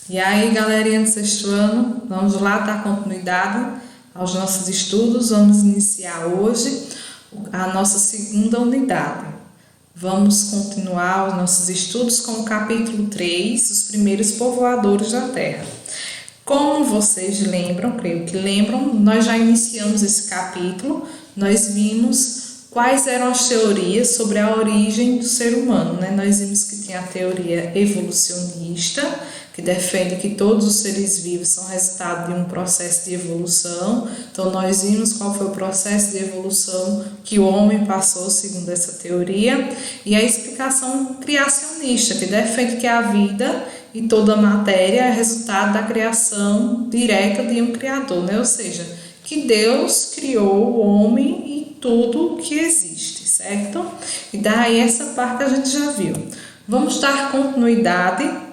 E aí, galerinha do sexto ano, vamos lá dar continuidade aos nossos estudos. Vamos iniciar hoje a nossa segunda unidade. Vamos continuar os nossos estudos com o capítulo 3, os primeiros povoadores da Terra. Como vocês lembram, creio que lembram, nós já iniciamos esse capítulo, nós vimos quais eram as teorias sobre a origem do ser humano, né? Nós vimos que tinha a teoria evolucionista, que defende que todos os seres vivos são resultado de um processo de evolução. Então, nós vimos qual foi o processo de evolução que o homem passou, segundo essa teoria, e a explicação criacionista, que defende que a vida e toda a matéria é resultado da criação direta de um Criador, né? Ou seja, que Deus criou o homem e tudo que existe, certo? E daí essa parte a gente já viu. Vamos dar continuidade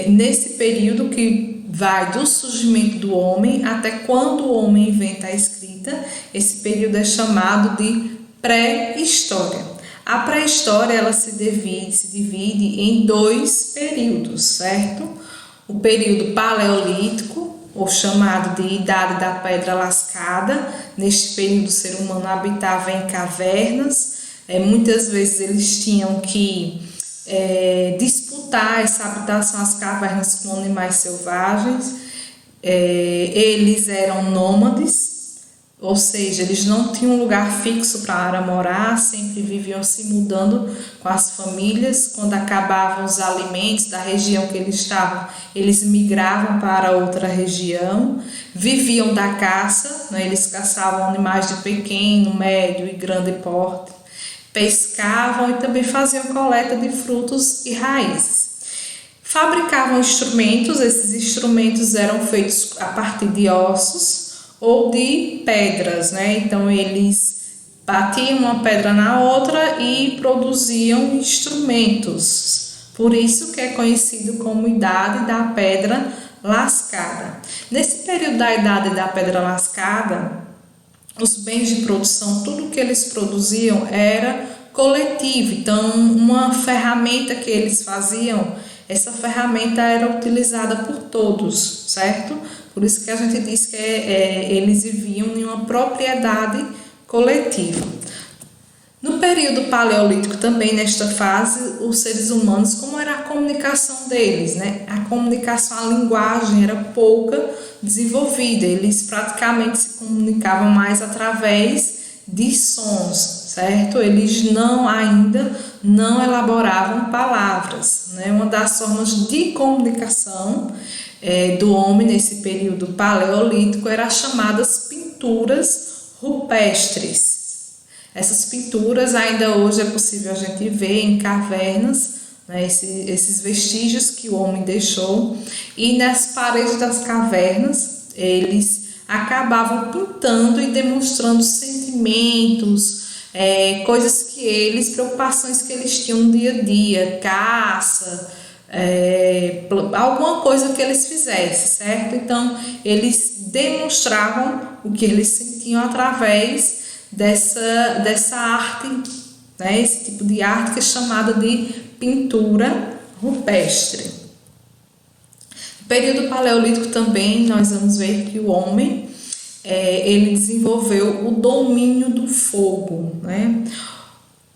nesse período que vai do surgimento do homem até quando o homem inventa a escrita. Esse período é chamado de pré-história. A pré-história ela se divide em dois períodos, certo? O período paleolítico, ou chamado de Idade da Pedra Lascada. Neste período o ser humano habitava em cavernas. Muitas vezes eles tinham que disputar essa habitação às cavernas com animais selvagens. Eles eram nômades, ou seja, eles não tinham um lugar fixo para morar, sempre viviam se mudando com as famílias. Quando acabavam os alimentos da região que eles estavam, eles migravam para outra região, viviam da caça, né? Eles caçavam animais de pequeno, médio e grande porte, pescavam e também faziam coleta de frutos e raízes. Fabricavam instrumentos, esses instrumentos eram feitos a partir de ossos ou de pedras, né? Então eles batiam uma pedra na outra e produziam instrumentos. Por isso que é conhecido como Idade da Pedra Lascada. Nesse período da Idade da Pedra Lascada, os bens de produção, tudo que eles produziam era coletivo. Então, uma ferramenta que eles faziam, essa ferramenta era utilizada por todos, certo? Por isso que a gente diz que eles viviam em uma propriedade coletiva. No período paleolítico também, nesta fase, os seres humanos, como era a comunicação deles, né? A comunicação, a linguagem era pouca desenvolvida, eles praticamente se comunicavam mais através de sons, certo? Eles ainda não elaboravam palavras, né? Uma das formas de comunicação do homem nesse período paleolítico eram as chamadas pinturas rupestres. Essas pinturas ainda hoje é possível a gente ver em cavernas, né, esses vestígios que o homem deixou, e nas paredes das cavernas eles acabavam pintando e demonstrando sentimentos, preocupações que eles tinham no dia a dia, caça, alguma coisa que eles fizessem, certo? Então eles demonstravam o que eles sentiam através dessa arte, né? Esse tipo de arte que é chamada de pintura rupestre. No período paleolítico também nós vamos ver que o homem ele desenvolveu o domínio do fogo, né?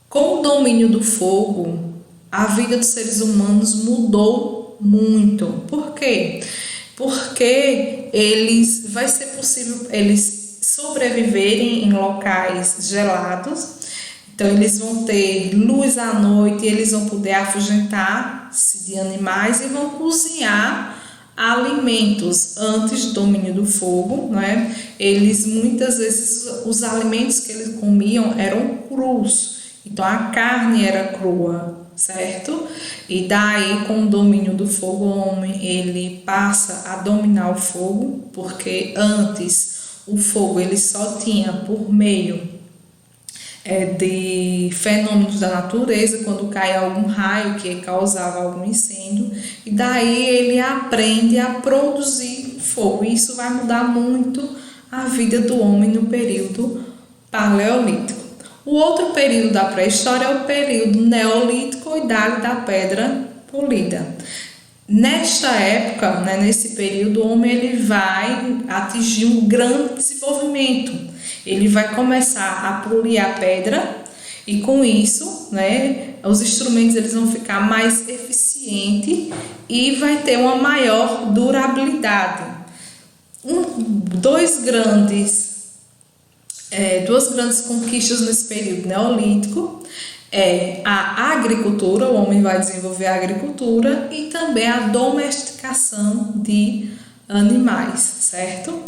Com o domínio do fogo, a vida dos seres humanos mudou muito. Por quê? Porque vai ser possível eles sobreviverem em locais gelados. Então eles vão ter luz à noite, eles vão poder afugentar-se de animais e vão cozinhar alimentos antes do domínio do fogo, né? Eles muitas vezes os alimentos que eles comiam eram crus, então a carne era crua, certo? E daí, com o domínio do fogo, o homem ele passa a dominar o fogo, porque antes o fogo ele só tinha por meio de fenômenos da natureza, quando cai algum raio que causava algum incêndio, e daí ele aprende a produzir fogo. Isso vai mudar muito a vida do homem no período paleolítico. O outro período da pré-história é o período neolítico, Idade da Pedra Polida. Nesta época, né, nesse período, o homem ele vai atingir um grande desenvolvimento. Ele vai começar a polir a pedra e com isso, né, os instrumentos eles vão ficar mais eficientes e vai ter uma maior durabilidade. Duas grandes conquistas nesse período neolítico é a agricultura, o homem vai desenvolver a agricultura e também a domesticação de animais, certo?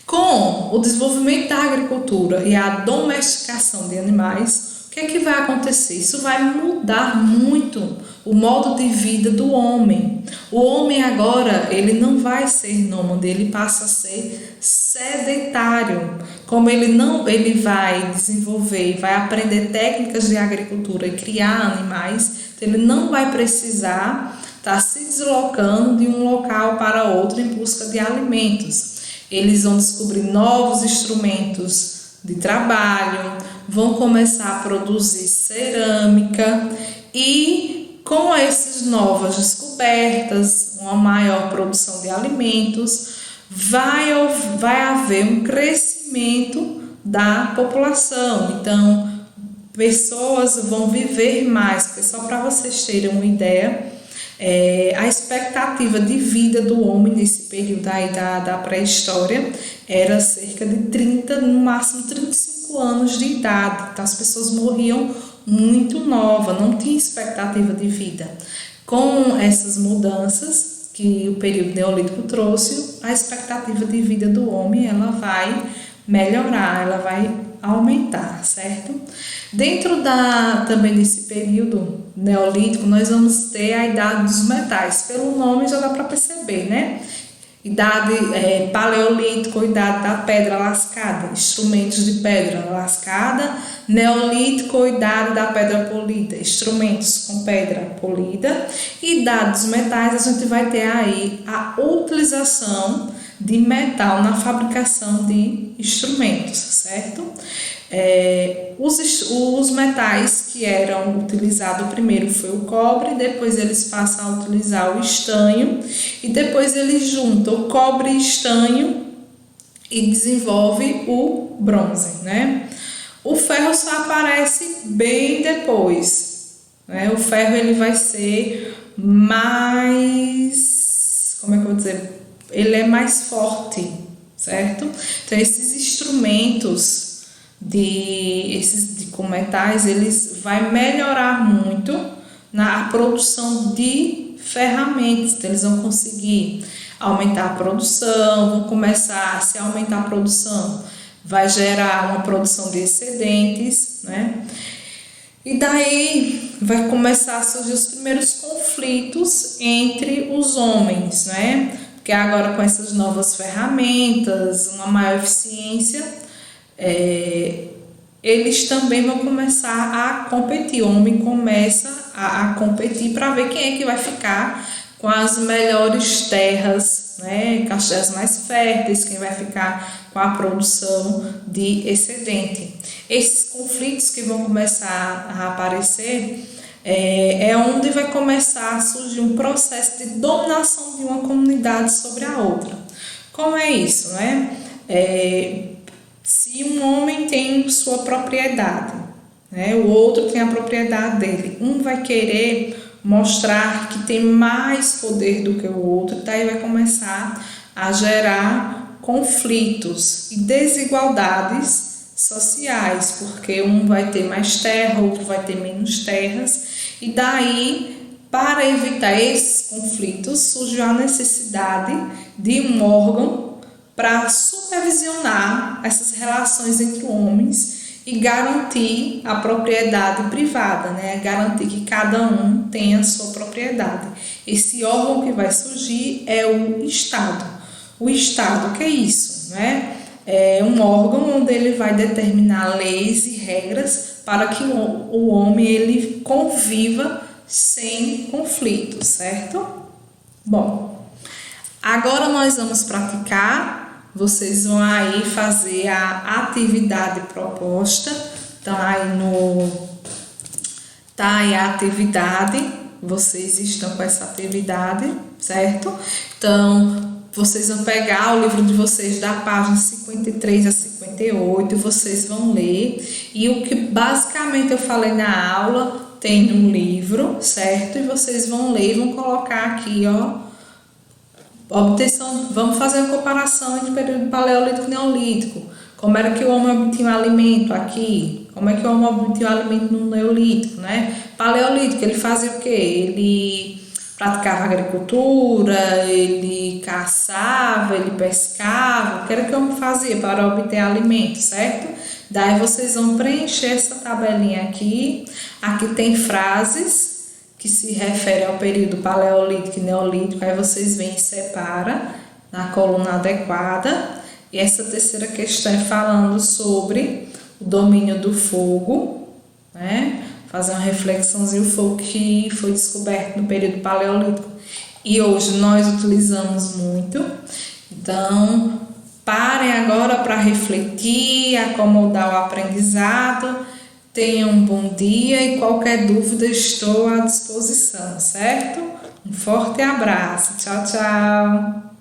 Com o desenvolvimento da agricultura e a domesticação de animais, o que é que vai acontecer? Isso vai mudar muito o modo de vida do homem. O homem agora, ele não vai ser nômade, ele passa a ser sedentário. Como ele vai desenvolver, vai aprender técnicas de agricultura e criar animais, então ele não vai precisar estar se deslocando de um local para outro em busca de alimentos. Eles vão descobrir novos instrumentos de trabalho, vão começar a produzir cerâmica e com essas novas descobertas, uma maior produção de alimentos, vai haver um crescimento da população. Então, pessoas vão viver mais, porque só para vocês terem uma ideia, a expectativa de vida do homem nesse período aí da pré-história era cerca de 30, no máximo 35 anos de idade. Então as pessoas morriam muito novas, não tinha expectativa de vida. Com essas mudanças que o período neolítico trouxe, a expectativa de vida do homem ela vai melhorar, ela vai aumentar, certo? Dentro também desse período neolítico, nós vamos ter a idade dos metais. Pelo nome já dá para perceber, né? Idade paleolítico, idade da pedra lascada, instrumentos de pedra lascada. Neolítico, idade da pedra polida, instrumentos com pedra polida. Idade dos metais, a gente vai ter aí a utilização de metal na fabricação de instrumentos, certo? Os metais que eram utilizados primeiro foi o cobre, depois eles passam a utilizar o estanho e depois eles juntam o cobre e estanho e desenvolve o bronze, né? O ferro só aparece bem depois, né? O ferro ele vai ser mais, como é que eu vou dizer? Ele é mais forte, certo? Então esses instrumentos com metais, eles vai melhorar muito na produção de ferramentas. Então, eles vão conseguir aumentar a produção, vão começar, se aumentar a produção, vai gerar uma produção de excedentes, né? E daí vai começar a surgir os primeiros conflitos entre os homens, né? Porque agora com essas novas ferramentas, uma maior eficiência, eles também vão começar a competir. O homem começa a competir para ver quem é que vai ficar com as melhores terras, né? Com as terras mais férteis, quem vai ficar com a produção de excedente. Esses conflitos que vão começar a aparecer é onde vai começar a surgir um processo de dominação de uma comunidade sobre a outra. Como é isso, né? Se um homem tem sua propriedade, né, o outro tem a propriedade dele, um vai querer mostrar que tem mais poder do que o outro, daí vai começar a gerar conflitos e desigualdades sociais, porque um vai ter mais terra, outro vai ter menos terras, e daí, para evitar esses conflitos, surgiu a necessidade de um órgão para supervisionar essas relações entre homens e garantir a propriedade privada, né? Garantir que cada um tenha a sua propriedade. Esse órgão que vai surgir é o Estado. O Estado, o que é isso, né? É um órgão onde ele vai determinar leis e regras para que o homem ele conviva sem conflito, certo? Bom, agora nós vamos praticar. Vocês vão aí fazer a atividade proposta. Tá aí a atividade. vocês estão com essa atividade, certo? Então, vocês vão pegar o livro de vocês da página 53 a 58, vocês vão ler, e o que basicamente eu falei na aula tem no livro, certo? E vocês vão ler e vão colocar aqui, ó, obtenção, vamos fazer a comparação entre o período paleolítico e neolítico. Como era que o homem obtinha o alimento aqui? Como é que o homem obtinha o alimento no neolítico, né? Paleolítico, ele fazia o quê? Ele praticava agricultura, ele caçava, ele pescava. O que era que o homem fazia para obter alimento, certo? Daí vocês vão preencher essa tabelinha aqui. Aqui tem frases que se referem ao período paleolítico e neolítico. Aí vocês vêm e separam na coluna adequada. E essa terceira questão é falando sobre o domínio do fogo, né? Fazer uma reflexãozinha, o fogo que foi descoberto no período paleolítico e hoje nós utilizamos muito. Então, parem agora para refletir, acomodar o aprendizado. Tenham um bom dia e qualquer dúvida estou à disposição, certo? Um forte abraço. Tchau, tchau.